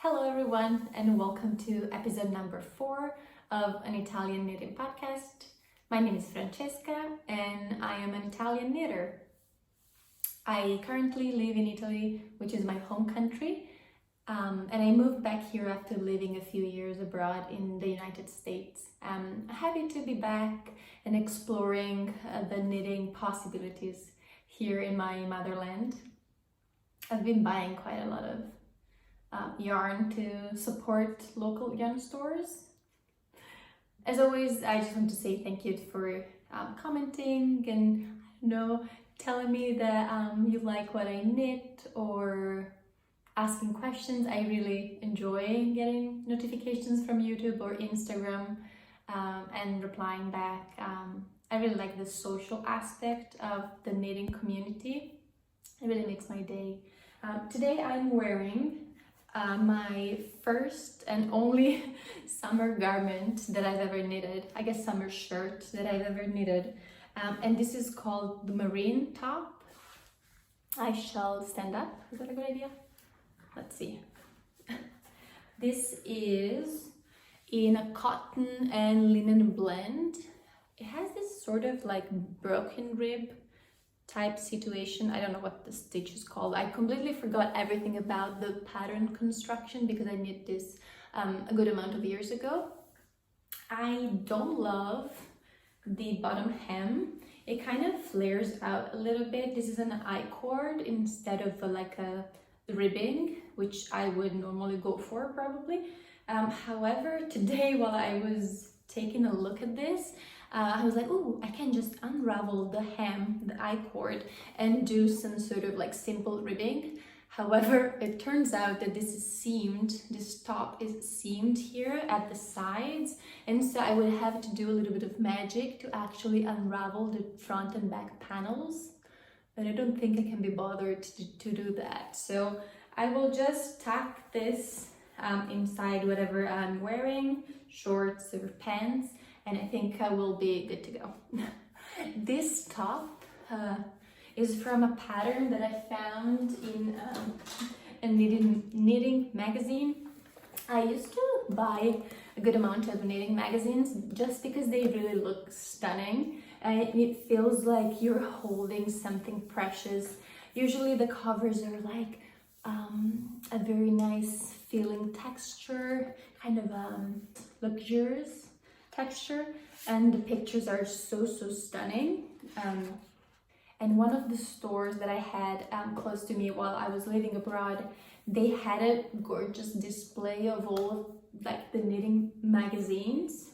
Hello everyone and welcome to episode number 4 of an Italian knitting podcast. My name is Francesca and I am an Italian knitter. I currently live in Italy, which is my home country, and I moved back here after living a few years abroad in the United States. I'm happy to be back and exploring the knitting possibilities here in my motherland. I've been buying quite a lot of yarn to support local yarn stores. As always, I just want to say thank you for commenting and telling me that you like what I knit or asking questions. I really enjoy getting notifications from YouTube or Instagram and replying back. I really like the social aspect of the knitting community. It really makes my day. Today I'm wearing my first and only summer garment that I've ever knitted. I guess summer shirt that I've ever knitted. And this is called the marine top. I shall stand up. Is that a good idea? Let's see. This is in a cotton and linen blend. It has this sort of like broken rib type situation. I don't know what the stitch is called. I completely forgot everything about the pattern construction because I knit this a good amount of years ago. I don't love the bottom hem. It kind of flares out a little bit. This is an I-cord instead of like a ribbing, which I would normally go for probably. However, today while I was taking a look at this, I was like, oh, I can just unravel the hem, the I-cord, and do some sort of like simple ribbing. However, it turns out that this is seamed, this top is seamed here at the sides, and so I would have to do a little bit of magic to actually unravel the front and back panels, but I don't think I can be bothered to do that. So I will just tuck this inside whatever I'm wearing, shorts or pants, and I think I will be good to go. This top is from a pattern that I found in a knitting magazine. I used to buy a good amount of knitting magazines just because they really look stunning and it feels like you're holding something precious. Usually the covers are like a very nice feeling texture, kind of luxurious texture, and the pictures are so stunning. And one of the stores that I had close to me while I was living abroad, they had a gorgeous display of all like the knitting magazines,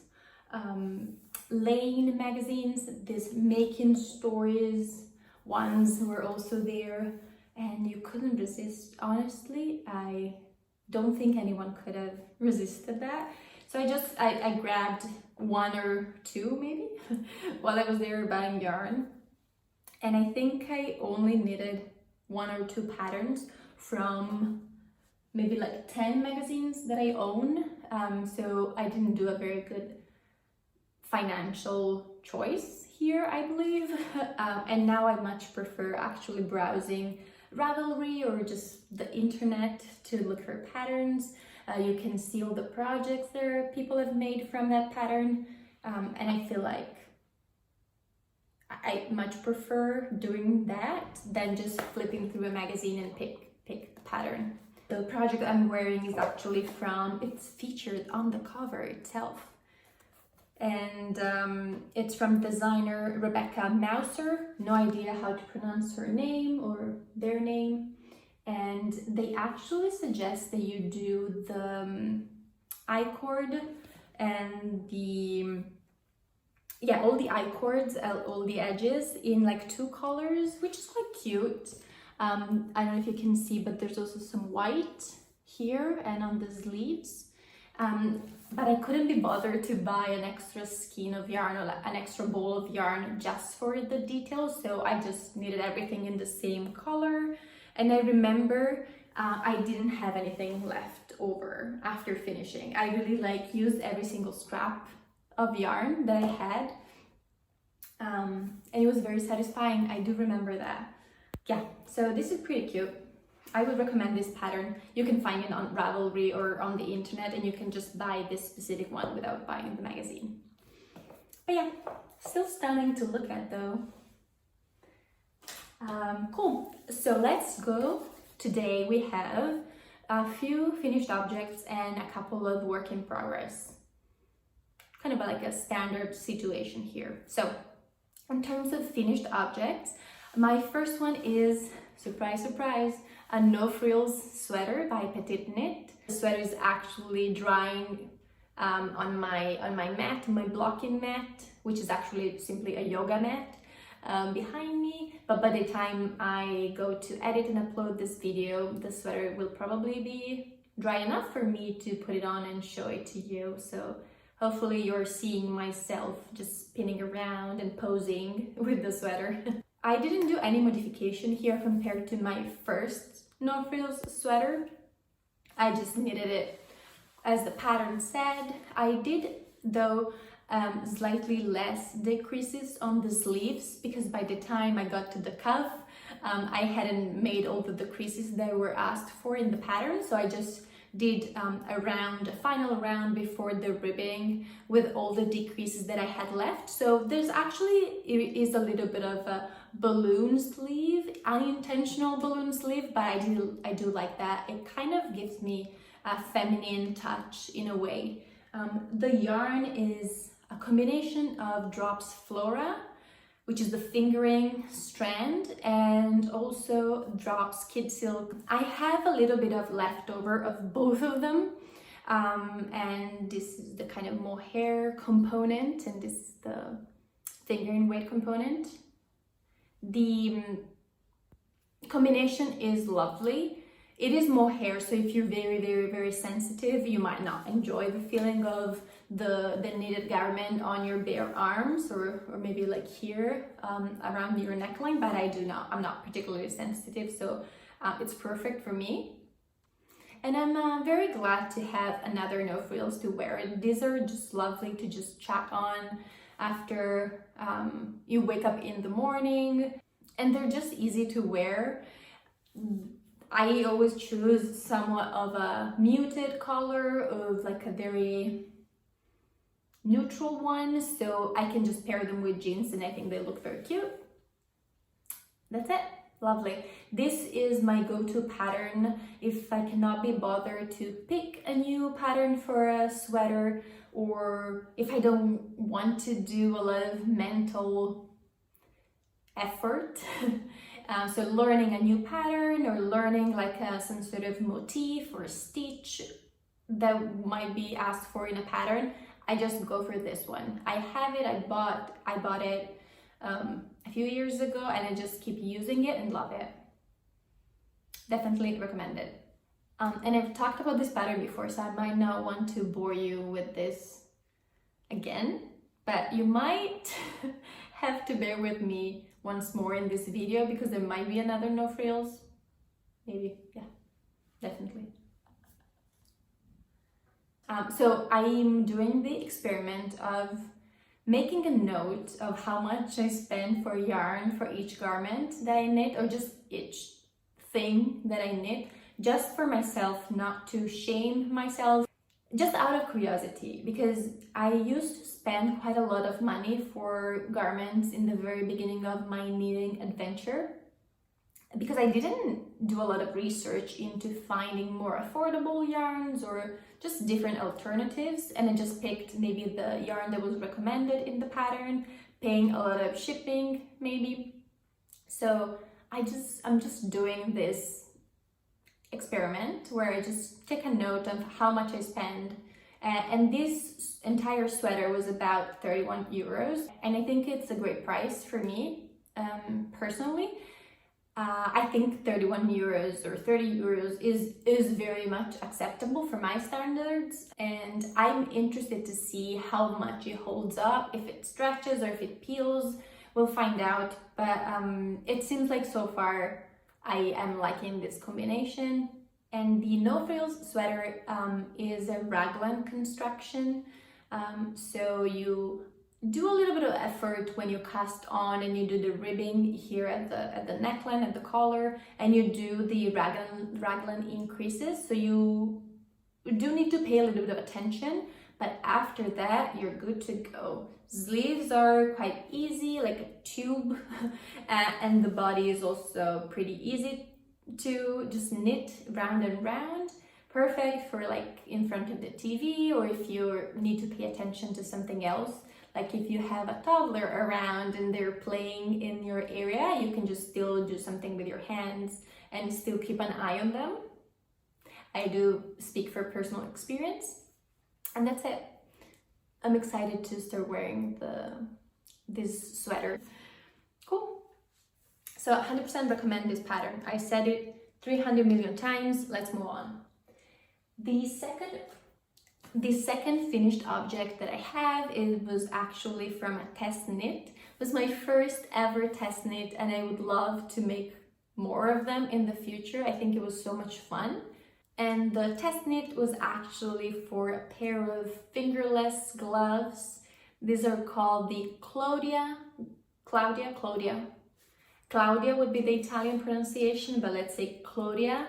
Lane magazines, these making stories ones were also there, and you couldn't resist. Honestly, I don't think anyone could have resisted that. So I grabbed one or two maybe while I was there buying yarn. And I think I only knitted 1 or 2 patterns from maybe like 10 magazines that I own. So I didn't do a very good financial choice here, I believe. And now I much prefer actually browsing Ravelry or just the internet to look for patterns. You can see all the projects there people have made from that pattern, and I feel like I much prefer doing that than just flipping through a magazine and pick the pattern. The project I'm wearing is actually it's featured on the cover itself, and it's from designer Rebecca Mouser. No idea how to pronounce her name or their name. And they actually suggest that you do the I-cord and all the I-cords, all the edges in like 2 colors, which is quite cute. I don't know if you can see, but there's also some white here and on the sleeves. But I couldn't be bothered to buy an extra skein of yarn or like an extra ball of yarn just for the details, so I just knitted everything in the same color. And I remember I didn't have anything left over after finishing. I really used every single scrap of yarn that I had. And it was very satisfying. I do remember that. Yeah, so this is pretty cute. I would recommend this pattern. You can find it on Ravelry or on the internet, and you can just buy this specific one without buying the magazine. But yeah, still stunning to look at though. Cool, so let's go. Today we have a few finished objects and a couple of work in progress. Kind of like a standard situation here. So in terms of finished objects, my first one is, surprise, surprise, a no frills sweater by PetiteKnit. The sweater is actually drying on my mat, my blocking mat, which is actually simply a yoga mat behind me. But by the time I go to edit and upload this video, the sweater will probably be dry enough for me to put it on and show it to you. So hopefully you're seeing myself just spinning around and posing with the sweater. I didn't do any modification here compared to my first no frills sweater. I just knitted it as the pattern said. I did though slightly less decreases on the sleeves, because by the time I got to the cuff, I hadn't made all the decreases that were asked for in the pattern. So I just did a final round before the ribbing with all the decreases that I had left. So there's actually, it is a little bit of a balloon sleeve, unintentional balloon sleeve, but I do like that. It kind of gives me a feminine touch in a way. The yarn is a combination of Drops Flora, which is the fingering strand, and also Drops Kid Silk. I have a little bit of leftover of both of them, and this is the kind of mohair component, and this is the fingering weight component. The combination is lovely. It is mohair, so if you're very sensitive, you might not enjoy the feeling of the knitted garment on your bare arms, or maybe like here around your neckline, but I'm not particularly sensitive, so it's perfect for me. And I'm very glad to have another no frills to wear. These are just lovely to just chat on after you wake up in the morning, and they're just easy to wear. I always choose somewhat of a muted color, of like a very neutral one, so I can just pair them with jeans and I think they look very cute. That's it. Lovely. This is my go-to pattern if I cannot be bothered to pick a new pattern for a sweater, or if I don't want to do a lot of mental effort. So learning a new pattern, or learning like some sort of motif or stitch that might be asked for in a pattern, I just go for this one. I have it, I bought it a few years ago, and I just keep using it and love it. Definitely recommend it. And I've talked about this pattern before, so I might not want to bore you with this again, but you might have to bear with me once more in this video, because there might be another no frills. Maybe, yeah, definitely. So I'm doing the experiment of making a note of how much I spend for yarn for each garment that I knit, or just each thing that I knit, just for myself, not to shame myself, just out of curiosity, because I used to spend quite a lot of money for garments in the very beginning of my knitting adventure, because I didn't do a lot of research into finding more affordable yarns or just different alternatives, and I just picked maybe the yarn that was recommended in the pattern, paying a lot of shipping maybe. So I'm just doing this experiment where I just take a note of how much I spend, and this entire sweater was about 31 euros, and I think it's a great price for me personally. I think 31 euros or 30 euros is very much acceptable for my standards, and I'm interested to see how much it holds up, if it stretches or if it peels. We'll find out, but it seems like so far I am liking this combination. And the no frills sweater is a Raglan construction, so you do a little bit of effort when you cast on and you do the ribbing here at the neckline, at the collar, and you do the raglan increases. So you do need to pay a little bit of attention, but after that you're good to go. Sleeves are quite easy, like a tube, and the body is also pretty easy to just knit round and round. Perfect for like in front of the TV, or if you need to pay attention to something else. Like if you have a toddler around and they're playing in your area, you can just still do something with your hands and still keep an eye on them. I do speak for personal experience, and that's it. I'm excited to start wearing this sweater. Cool. So 100% recommend this pattern. I said it 300 million times. Let's move on. The second finished object that I have, it was actually from a test knit. It was my first ever test knit, and I would love to make more of them in the future. I think it was so much fun. And the test knit was actually for a pair of fingerless gloves. These are called the Claudia would be the Italian pronunciation, but let's say Claudia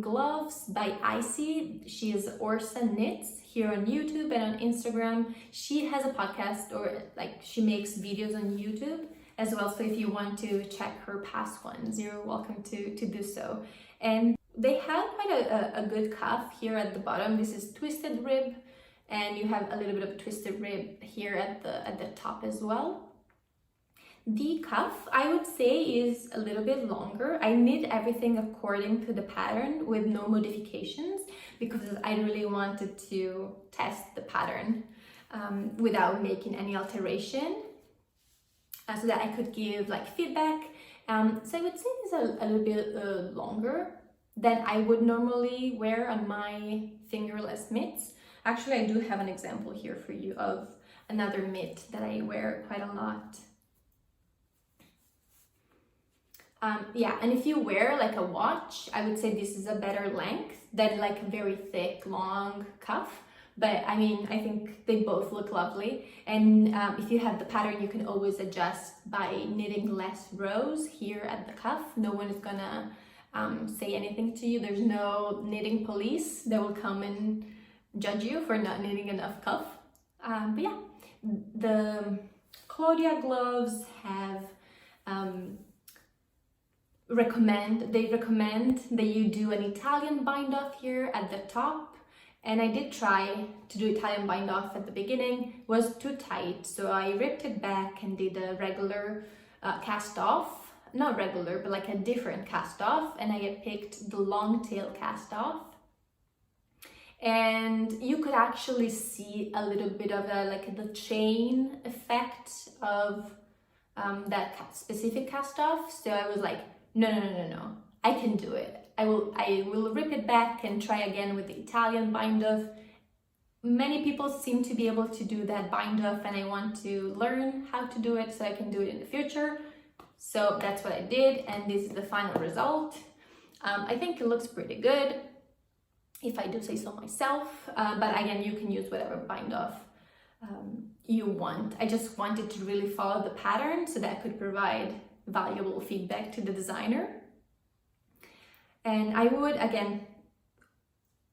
Gloves by Isy. She is Orsa Knits here on YouTube and on Instagram. She has a podcast, or like she makes videos on YouTube as well. So if you want to check her past ones, you're welcome to do so. And they have quite a good cuff here at the bottom. This is twisted rib, and you have a little bit of twisted rib here at the top as well. The cuff, I would say, is a little bit longer. I knit everything according to the pattern with no modifications because I really wanted to test the pattern without making any alteration, so that I could give like feedback. So I would say it's a little bit longer than I would normally wear on my fingerless mitts. Actually, I do have an example here for you of another mitt that I wear quite a lot. Yeah, and if you wear like a watch, I would say this is a better length than like a very thick, long cuff. But I mean, I think they both look lovely. And if you have the pattern, you can always adjust by knitting less rows here at the cuff. No one is gonna say anything to you. There's no knitting police that will come and judge you for not knitting enough cuff. But yeah, the Claudia Gloves have recommend that you do an Italian bind off here at the top, and I did try to do Italian bind off at the beginning. It was too tight, so I ripped it back and did a regular cast off, not regular but like a different cast off, and I had picked the long tail cast off, and you could actually see a little bit of the chain effect of that specific cast off. So I was like, no, I can do it. I will rip it back and try again with the Italian bind off. Many people seem to be able to do that bind off, and I want to learn how to do it so I can do it in the future. So that's what I did, and this is the final result. I think it looks pretty good, if I do say so myself, but again, you can use whatever bind off you want. I just wanted to really follow the pattern so that I could provide valuable feedback to the designer. And I would again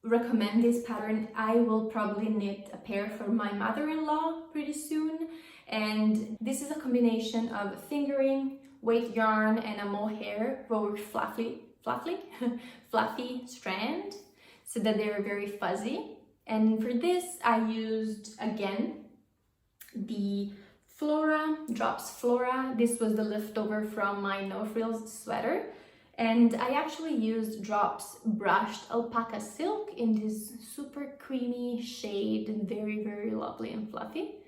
recommend this pattern. I will probably knit a pair for my mother-in-law pretty soon, and this is a combination of fingering, weight yarn, and a mohair rolled fluffy strand so that they're very fuzzy. And for this I used again the Drops Flora. This was the leftover from my No Frills sweater, and I actually used Drops brushed alpaca silk in this super creamy shade, very, very lovely and fluffy.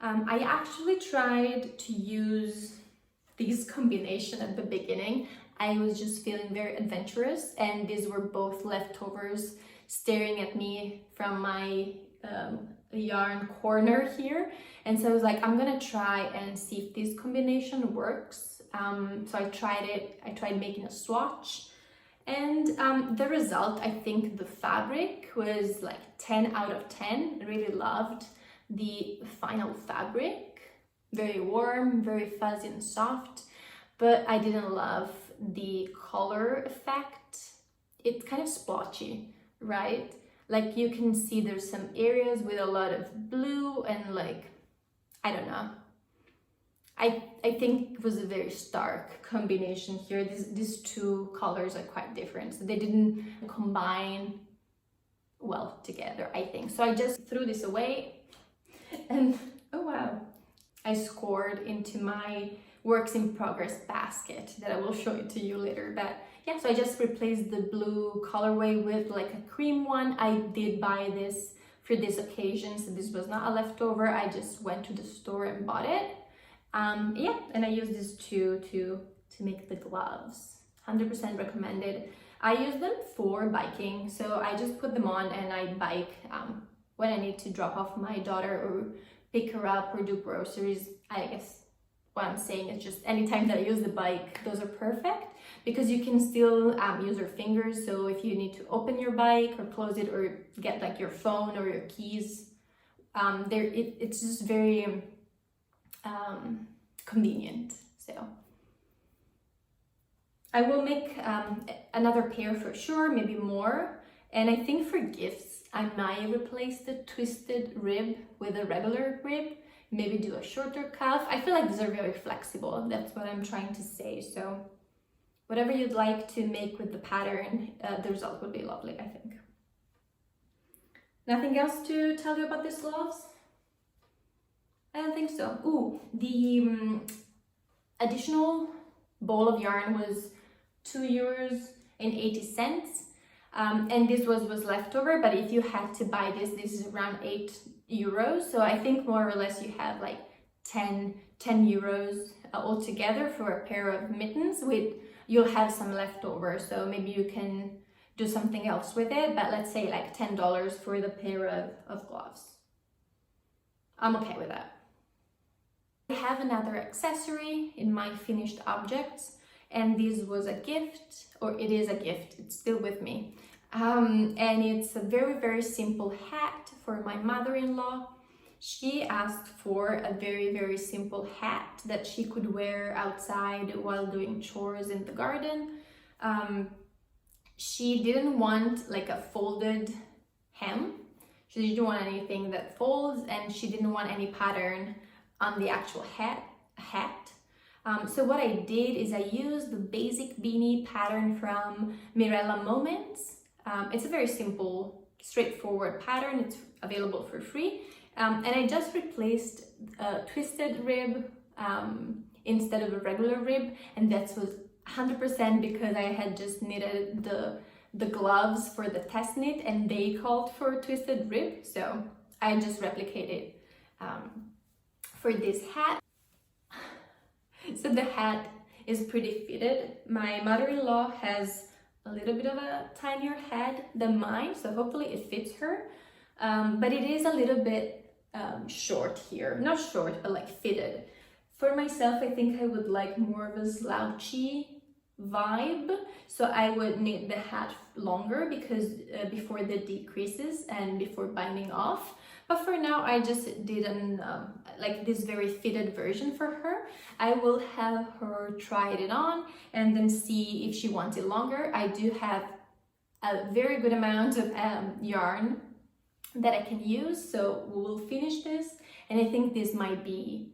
I actually tried to use this combination at the beginning. I was just feeling very adventurous, and these were both leftovers staring at me from my yarn corner here, and so I was like, I'm gonna try and see if this combination works. So I tried it. I tried making a swatch, and the result, I think the fabric was like 10 out of 10. I really loved the final fabric. Very warm, very fuzzy and soft, but I didn't love the color effect. It's kind of splotchy, right? Like you can see there's some areas with a lot of blue and like, I don't know. I think it was a very stark combination here. These two colors are quite different, so they didn't combine well together, I think. So I just threw this away and oh wow, I scored into my works in progress basket that I will show it to you later. But yeah, so I just replaced the blue colorway with like a cream one. I did buy this for this occasion, so this was not a leftover. I just went to the store and bought it. Yeah, and I used this to make the gloves. 100% recommended. I use them for biking, so I just put them on and I bike when I need to drop off my daughter or pick her up or do groceries. I guess what I'm saying is just anytime that I use the bike, those are perfect because you can still use your fingers. So if you need to open your bike or close it or get like your phone or your keys, it's just very convenient. So I will make another pair for sure, maybe more. And I think for gifts, I might replace the twisted rib with a regular rib, maybe do a shorter cuff. I feel like these are very flexible. That's what I'm trying to say. So whatever you'd like to make with the pattern, the result would be lovely, I think. Nothing else to tell you about these gloves? I don't think so. Ooh, the additional ball of yarn was €2.80. And this was leftover, but if you had to buy this is around €8. So I think more or less you have like 10 euros altogether for a pair of mittens. You'll have some leftover, so maybe you can do something else with it, but let's say like $10 for the pair of gloves. I'm okay with that. I have another accessory in my finished objects, and this was a gift, or it is a gift, it's still with me. And it's a very, very simple hat for my mother-in-law. She asked for a very, very simple hat that she could wear outside while doing chores in the garden. She didn't want like a folded hem. She didn't want anything that folds, and she didn't want any pattern on the actual hat. So what I did is I used the basic beanie pattern from Mirella Moments. It's a very simple, straightforward pattern. It's available for free. And I just replaced a twisted rib instead of a regular rib, and that was 100% because I had just knitted the gloves for the test knit and they called for a twisted rib, so I just replicated for this hat. So the hat is pretty fitted. My mother-in-law has a little bit of a tinier head than mine, so hopefully it fits her, but it is a little bit short here. Not short, but like fitted. For myself, I think I would like more of a slouchy vibe, so I would knit the hat longer because before the decreases and before binding off. But for now, I just did like this very fitted version for her. I will have her try it on and then see if she wants it longer. I do have a very good amount of yarn that I can use, so we will finish this, and I think this might be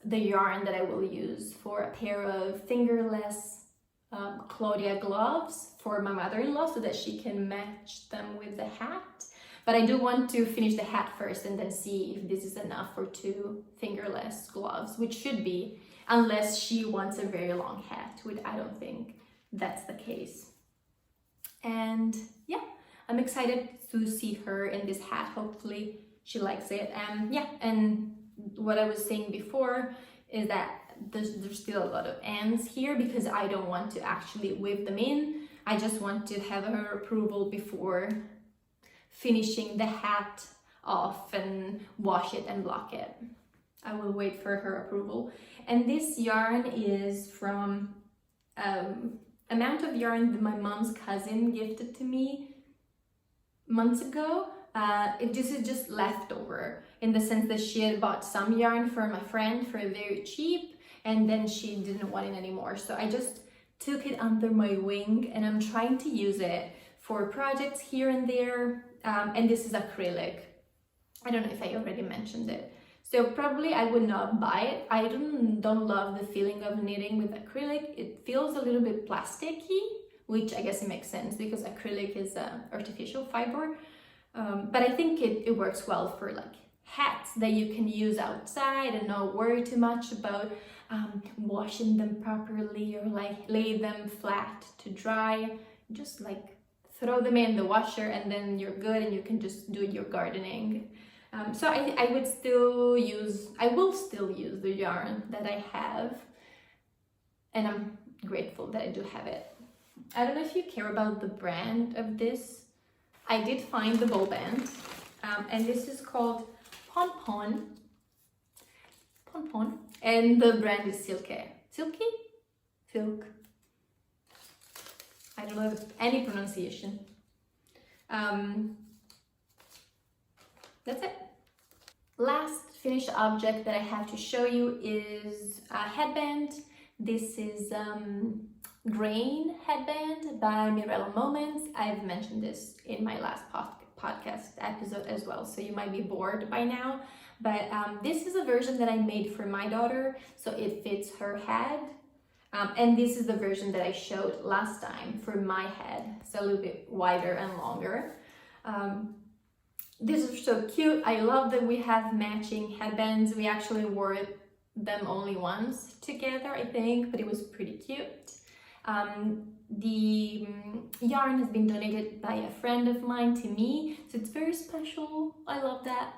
the yarn that I will use for a pair of fingerless Claudia gloves for my mother-in-law so that she can match them with the hat. But I do want to finish the hat first and then see if this is enough for 2 fingerless gloves, which should be, unless she wants a very long hat, which I don't think that's the case. And yeah, I'm excited to see her in this hat. Hopefully she likes it. Yeah, and what I was saying before is that there's still a lot of ends here because I don't want to actually weave them in. I just want to have her approval before finishing the hat off and wash it and block it. I will wait for her approval. And this yarn is from amount of yarn that my mom's cousin gifted to me months ago. This is just leftover in the sense that she had bought some yarn from a friend for very cheap, and then she didn't want it anymore. So I just took it under my wing, and I'm trying to use it for projects here and there. And this is acrylic. I don't know if I already mentioned it. So probably I would not buy it. I don't love the feeling of knitting with acrylic. It feels a little bit plasticky, which I guess it makes sense because acrylic is artificial fiber. But I think it works well for like hats that you can use outside and not worry too much about washing them properly or like lay them flat to dry. Just like throw them in the washer and then you're good and you can just do your gardening. So I will still use the yarn that I have, and I'm grateful that I do have it. I don't know if you care about the brand of this. I did find the bow band, and this is called Pon, and the brand is Silk. I don't know any pronunciation. That's it. Last finished object that I have to show you is a headband. This is grain headband by Mirella Moments. I've mentioned this in my last podcast episode as well, so you might be bored by now. But this is a version that I made for my daughter, so it fits her head. And this is the version that I showed last time for my head, so a little bit wider and longer. These are so cute. I love that we have matching headbands. We actually wore them only once together, I think, but it was pretty cute. The yarn has been donated by a friend of mine to me, so it's very special. I love that.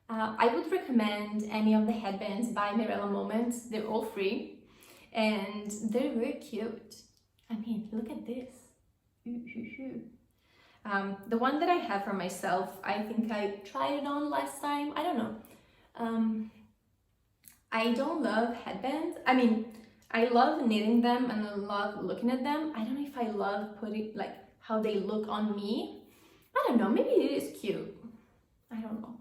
I would recommend any of the headbands by Mirella Moments. They're all free and they're very cute. I mean, look at this. The one that I have for myself, I think I tried it on last time. I don't know. I don't love headbands. I mean, I love knitting them and I love looking at them. I don't know if I love putting, like, how they look on me. I don't know, maybe it is cute. I don't know.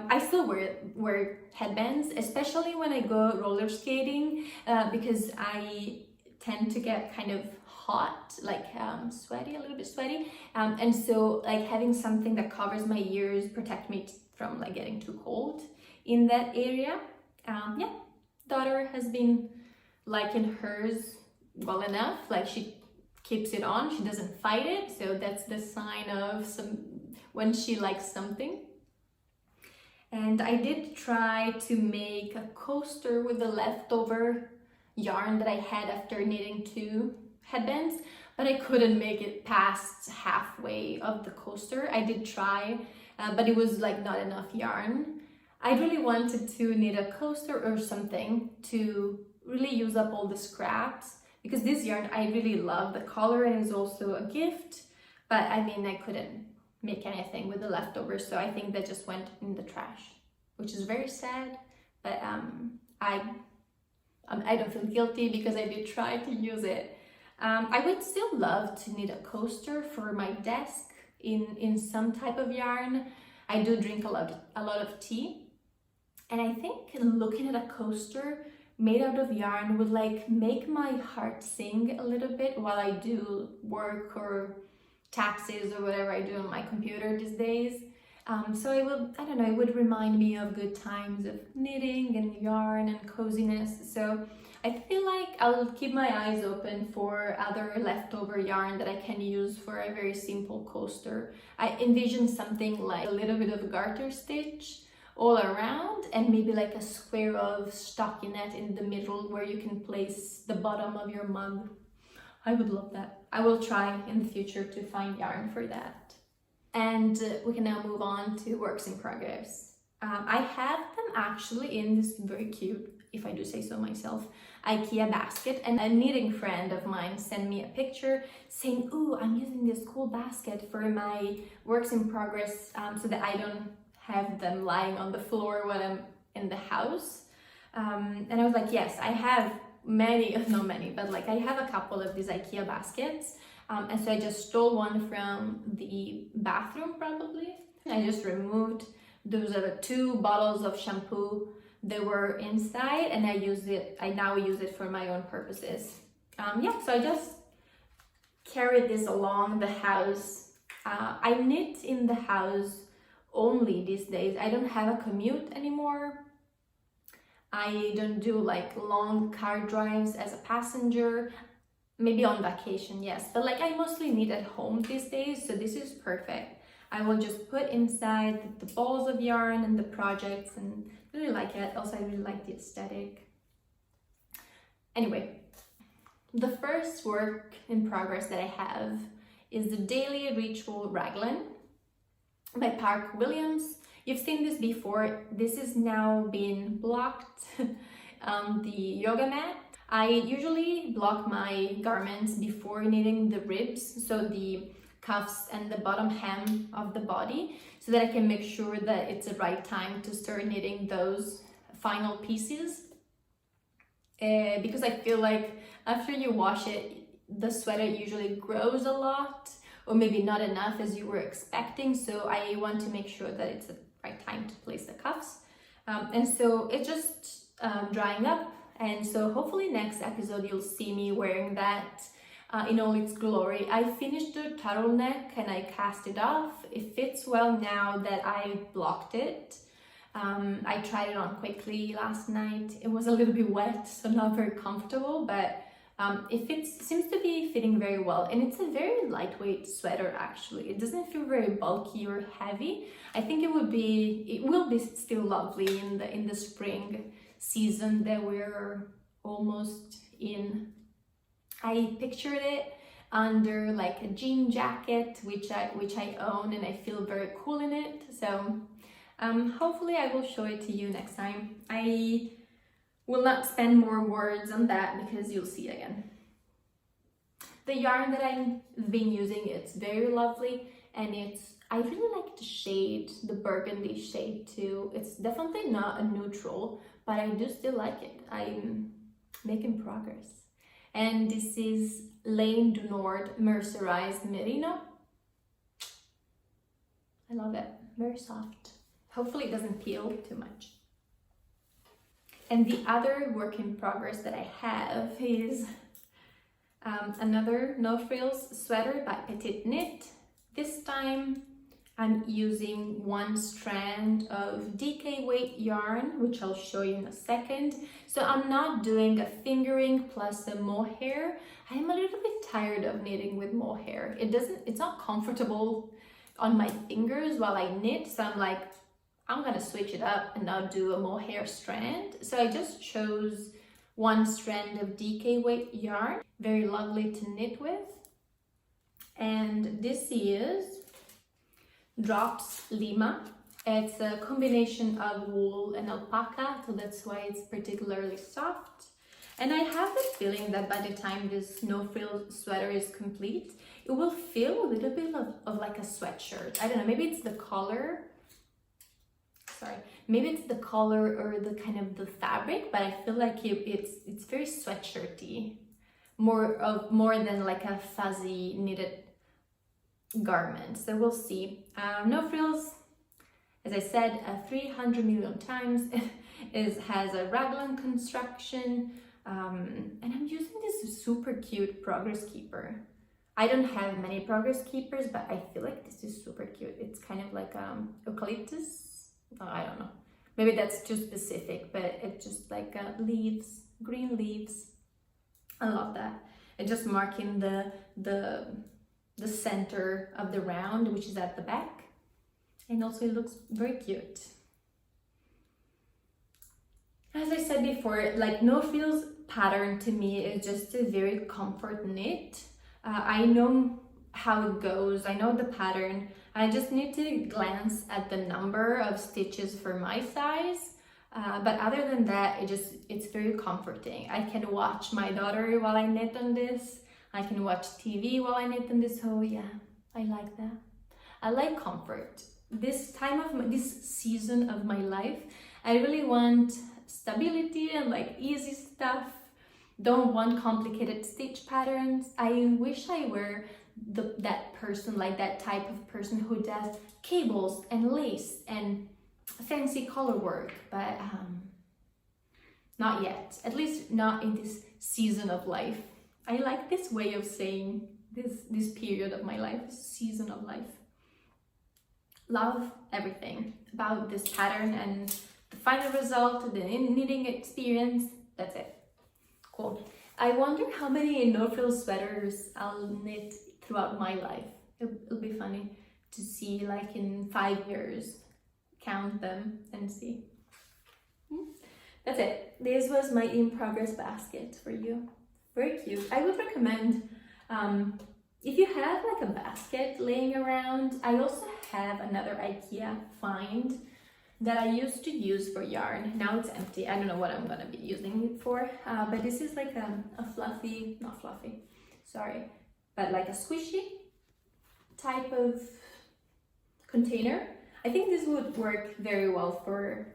I still wear headbands, especially when I go roller skating, because I tend to get kind of hot, like sweaty, a little bit sweaty, and so like having something that covers my ears protect me from like getting too cold in that area. Yeah, daughter has been liking hers well enough, like she keeps it on, she doesn't fight it, so that's the sign of when she likes something. And I did try to make a coaster with the leftover yarn that I had after knitting 2 headbands, but I couldn't make it past halfway of the coaster. I did try, but it was like not enough yarn. I really wanted to knit a coaster or something to really use up all the scraps, because this yarn I really love the color and is also a gift, but I mean I couldn't make anything with the leftovers, so I think that just went in the trash, which is very sad, but I don't feel guilty because I did try to use it. I would still love to knit a coaster for my desk in some type of yarn. I do drink a lot of tea, and I think looking at a coaster made out of yarn would like make my heart sing a little bit while I do work or taxes or whatever I do on my computer these days. So I don't know, it would remind me of good times of knitting and yarn and coziness. So I feel like I'll keep my eyes open for other leftover yarn that I can use for a very simple coaster. I envision something like a little bit of garter stitch all around and maybe like a square of stockinette in the middle where you can place the bottom of your mug. I would love that. I will try in the future to find yarn for that. And we can now move on to works in progress. I have them actually in this very cute, if I do say so myself, IKEA basket, and a knitting friend of mine sent me a picture saying, "Ooh, I'm using this cool basket for my works in progress so that I don't have them lying on the floor when I'm in the house." And I was like, yes, I have many, not many, but like I have a couple of these IKEA baskets. And so I just stole one from the bathroom probably. I just removed those are the 2 bottles of shampoo that were inside, and I now use it for my own purposes. Yeah, so I just carried this along the house. I knit in the house only these days. I don't have a commute anymore. I don't do like long car drives as a passenger. Maybe on vacation, yes, but like I mostly knit at home these days, so this is perfect. I will just put inside the balls of yarn and the projects, and really like it. Also, I really like the aesthetic. Anyway, the first work in progress that I have is the Daily Ritual Raglan by Park Williams. You've seen this before. This is now being blocked on the yoga mat. I usually block my garments before knitting the ribs, so the cuffs and the bottom hem of the body, so that I can make sure that it's the right time to start knitting those final pieces. Because I feel like after you wash it, the sweater usually grows a lot, or maybe not enough as you were expecting, so I want to make sure that it's the right time to place the cuffs. And so it's just drying up, and so hopefully next episode you'll see me wearing that in all its glory. I finished the turtleneck and I cast it off. It fits well now that I blocked it. I tried it on quickly last night. It was a little bit wet, so not very comfortable, but it seems to be fitting very well, and it's a very lightweight sweater actually. It doesn't feel very bulky or heavy. I think it will be still lovely in the spring season that we're almost in. I pictured it under like a jean jacket, which I own, and I feel very cool in it. So hopefully I will show it to you next time. I will not spend more words on that because you'll see again. The yarn that I've been using, it's very lovely, and I really like the shade, the burgundy shade too. It's definitely not a neutral, but I do still like it. I'm making progress. And this is Lane du Nord mercerized merino. I love it, very soft. Hopefully it doesn't peel too much. And the other work in progress that I have is another no frills sweater by PetiteKnit. This time I'm using 1 strand of DK weight yarn, which I'll show you in a second. So I'm not doing a fingering plus a mohair. I'm a little bit tired of knitting with mohair. It's not comfortable on my fingers while I knit, so I'm like, I'm gonna switch it up and now do a mohair strand. So I just chose 1 strand of DK weight yarn. Very lovely to knit with. And this is Drops Lima. It's a combination of wool and alpaca, so that's why it's particularly soft. And I have the feeling that by the time this no frills sweater is complete, it will feel a little bit of like a sweatshirt. I don't know, maybe it's the color. Maybe it's the color or the kind of the fabric, but I feel like it's very sweatshirty, more than like a fuzzy knitted garment. So we'll see. No frills, as I said 300 million times, has a raglan construction, and I'm using this super cute progress keeper. I don't have many progress keepers, but I feel like this is super cute. It's kind of like eucalyptus. Oh, I don't know. Maybe that's too specific, but it's just like leaves, green leaves. I love that. And just marking the center of the round, which is at the back. And also it looks very cute. As I said before, like no frills pattern to me is just a very comfort knit. I know how it goes, I know the pattern. I just need to glance at the number of stitches for my size. But other than that, it's very comforting. I can watch my daughter while I knit on this. I can watch TV while I knit on this. Oh yeah, I like that. I like comfort. This season of my life, I really want stability and like easy stuff. don't want complicated stitch patterns. I wish I were that person, like that type of person who does cables and lace and fancy color work, but not yet, at least not in this season of life. I like this way of saying this period of my life, this season of life. Love everything about this pattern and the final result, the knitting experience. That's it. Cool. I wonder how many no frills sweaters I'll knit throughout my life. It'll be funny to see, like in 5 years, count them and see. That's it. This was my in progress basket for you. Very cute. I would recommend, if you have like a basket laying around. I also have another IKEA find that I used to use for yarn. Now it's empty. I don't know what I'm gonna be using it for, but this is like a fluffy, not fluffy, sorry, but like a squishy type of container. I think this would work very well for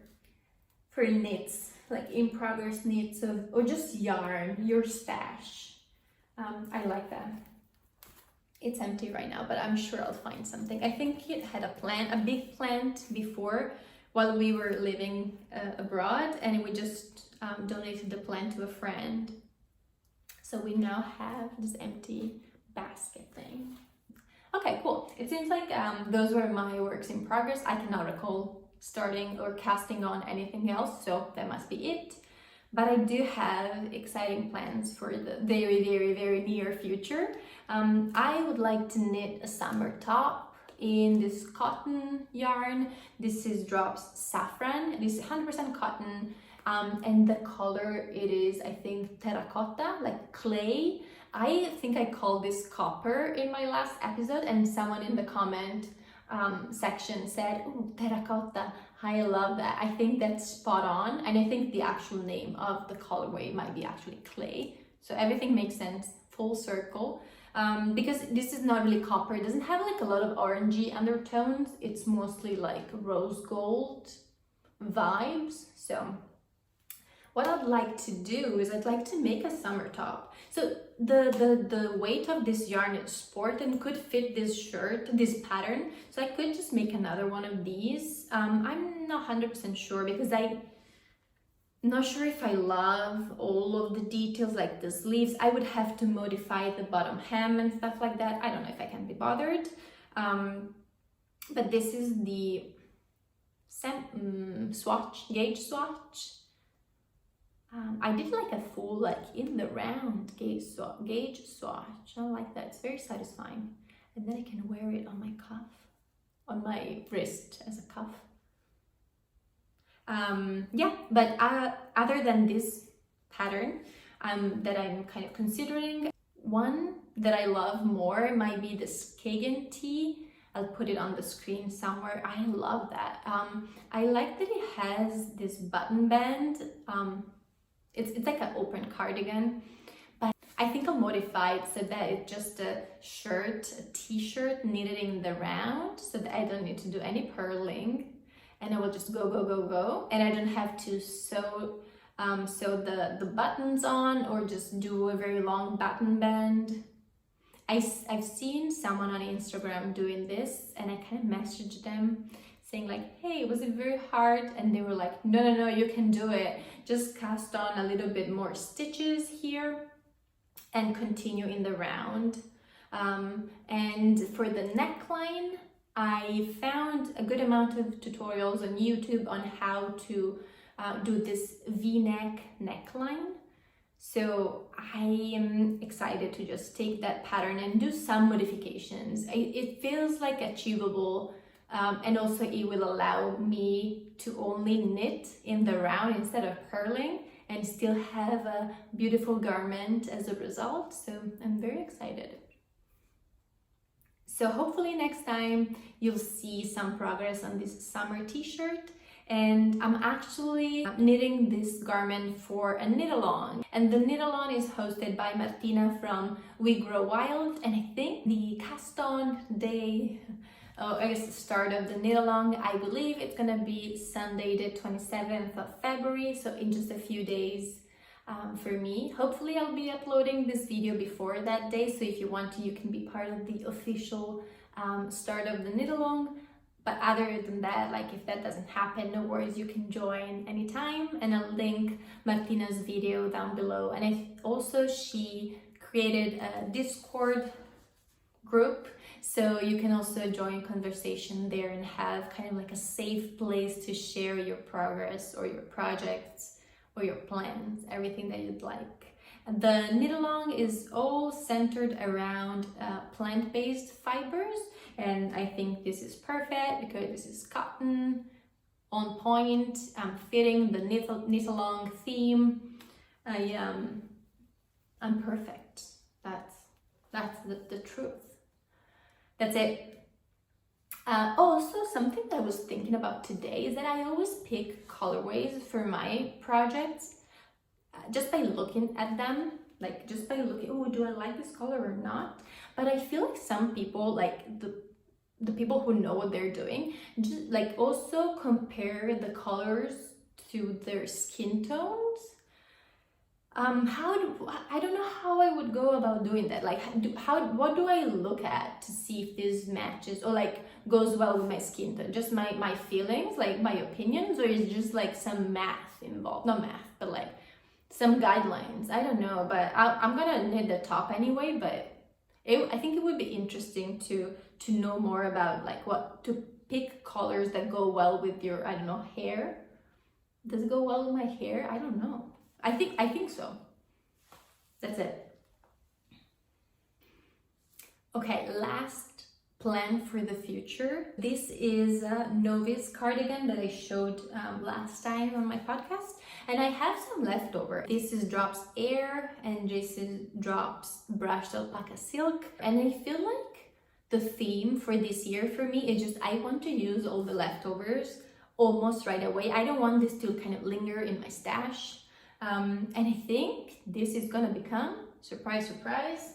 knits, like in progress knits or just yarn, your stash. I like that. It's empty right now, but I'm sure I'll find something. I think it had a big plant before while we were living abroad, and we just donated the plant to a friend. So we now have this empty basket thing. Okay, cool. It seems like those were my works in progress. I cannot recall starting or casting on anything else, so that must be it. But I do have exciting plans for the very, very, very near future. I would like to knit a summer top in this cotton yarn. This is Drops Saffron. This is 100% cotton, and the color it is, I think, terracotta, like clay. I think I called this copper in my last episode, and someone in the comment section said, "Ooh, terracotta, I love that." I think that's spot on, and I think the actual name of the colorway might be actually clay. So everything makes sense, full circle. Because this is not really copper, it doesn't have like a lot of orangey undertones, it's mostly like rose gold vibes. So what I'd like to do is I'd like to make a summer top. So the weight of this yarn is sport and could fit this shirt, this pattern. So I could just make another one of these. I'm not 100% sure because I'm not sure if I love all of the details like the sleeves. I would have to modify the bottom hem and stuff like that. I don't know if I can be bothered. But this is the gauge swatch. I did like a full, like in the round gauge swatch. I like that, it's very satisfying. And then I can wear it on my cuff, on my wrist as a cuff. Yeah, but other than this pattern that I'm kind of considering, one that I love more might be this Kagan tee. I'll put it on the screen somewhere. I love that. I like that it has this button band. It's like an open cardigan, but I think I'll modify it so that it's just a shirt, a t-shirt knitted in the round, so that I don't need to do any purling, and I will just go, and I don't have to sew the buttons on or just do a very long button band. I've seen someone on Instagram doing this, and I kind of messaged them saying like, hey, was it very hard? And they were like, no, you can do it. Just cast on a little bit more stitches here and continue in the round. And for the neckline, I found a good amount of tutorials on YouTube on how to do this V-neck neckline. So I am excited to just take that pattern and do some modifications. It feels like achievable. And also it will allow me to only knit in the round instead of purling and still have a beautiful garment as a result. So I'm very excited. So hopefully next time you'll see some progress on this summer t-shirt. And I'm actually knitting this garment for a knit-along. And the knit-along is hosted by Martina from We Grow Wild. And I think the cast-on day, I guess the start of the knit-along, I believe it's gonna be Sunday the 27th of February, so in just a few days. for me. Hopefully I'll be uploading this video before that day, so if you want to, you can be part of the official start of the knit along. But other than that, like if that doesn't happen, no worries, you can join anytime, and I'll link Martina's video down below. And also she created a Discord group, so you can also join conversation there and have kind of like a safe place to share your progress or your projects or your plans, everything that you'd like. The knit along is all centered around plant-based fibers, and I think this is perfect because this is cotton, on point, fitting the knit along theme. I'm perfect. That's the truth. That's it. Also, something that I was thinking about today is that I always pick colorways for my projects just by looking at them, like just by looking, oh, do I like this color or not? But I feel like some people, like the people who know what they're doing, just like also compare the colors to their skin tones. I don't know how I would go about doing that. Like, what do I look at to see if this matches or like goes well with my skin tone? Just my feelings, like my opinions, or is it just like some math involved? Not math, but like some guidelines. I don't know, but I'm gonna knit the top anyway. But I think it would be interesting to know more about like what to pick colors that go well with your, I don't know, hair. Does it go well with my hair? I don't know. I think so. That's it. Okay, last plan for the future. This is a Novice cardigan that I showed last time on my podcast, and I have some leftover. This is Drops Air and this is Drops Brushed Alpaca Silk, and I feel like the theme for this year for me is just I want to use all the leftovers almost right away. I don't want this to kind of linger in my stash. And I think this is gonna become, surprise, surprise,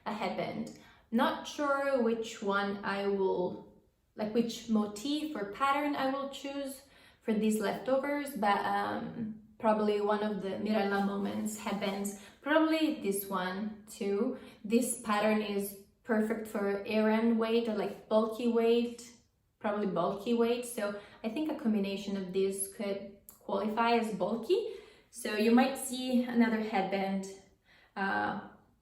a headband. Not sure which one I will, like which motif or pattern I will choose for these leftovers, but probably one of the Mirella Moments headbands, probably this one too. This pattern is perfect for errand weight or like bulky weight, probably bulky weight. So I think a combination of these could qualify as bulky. So you might see another headband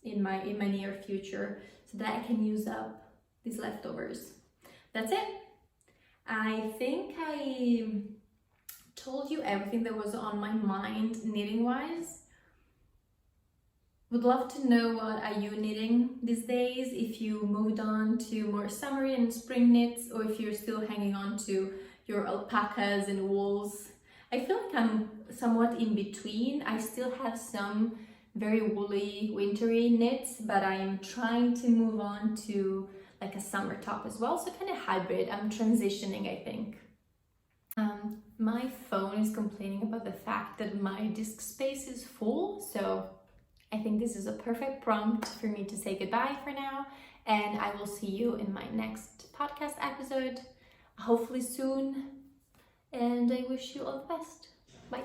in my near future so that I can use up these leftovers. That's it. I think I told you everything that was on my mind knitting wise. Would love to know what are you knitting these days, if you moved on to more summery and spring knits, or if you're still hanging on to your alpacas and wools. I feel like I'm somewhat in between. I still have some very woolly, wintry knits, but I'm trying to move on to like a summer top as well. So kind of hybrid. I'm transitioning, I think. My phone is complaining about the fact that my disk space is full. So I think this is a perfect prompt for me to say goodbye for now. And I will see you in my next podcast episode, hopefully soon. And I wish you all the best. Bye.